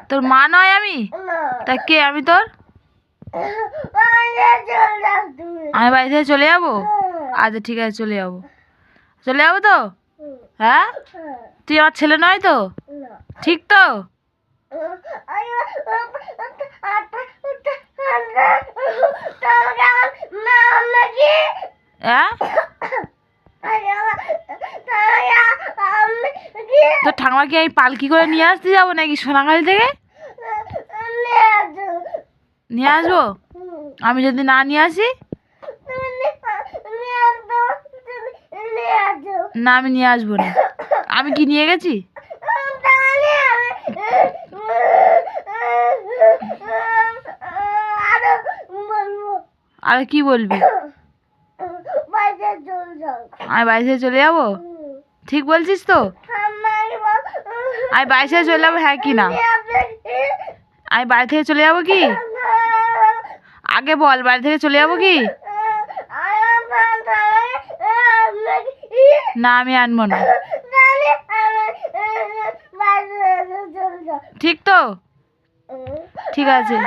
তোর মা নয় আমি? তা কে আমি তোর? আমি বাড়ি থেকে চলে যাবো? আচ্ছা ঠিক আছে, চলে যাবো। চলে যাবো তো? হ্যাঁ, তুই আমার ছেলে নয় তো? ঠিক তো? হ্যাঁ, তোর ঠাকুমাকে আমি পালকি করে নিয়ে আসতে যাবো নাকি সোনাখালি থেকে? নিয়ে আসবো? আমি যদি না নিয়ে আসি? না, আমি নিয়ে আসবো না। আমি কি নিয়ে গেছি? আর কি বলবি? আমি বাড়ি থেকে চলে যাবো? ঠিক বলছিস তো? আমি বাড়ি থেকে চলে যাবো, হ্যাঁ কি না? আমি বাড়ি থেকে চলে যাবো কি? আগে বল, বাড়ি থেকে চলে যাবো কি? না, আমি আনবো না। ঠিক তো? ঠিক আছে।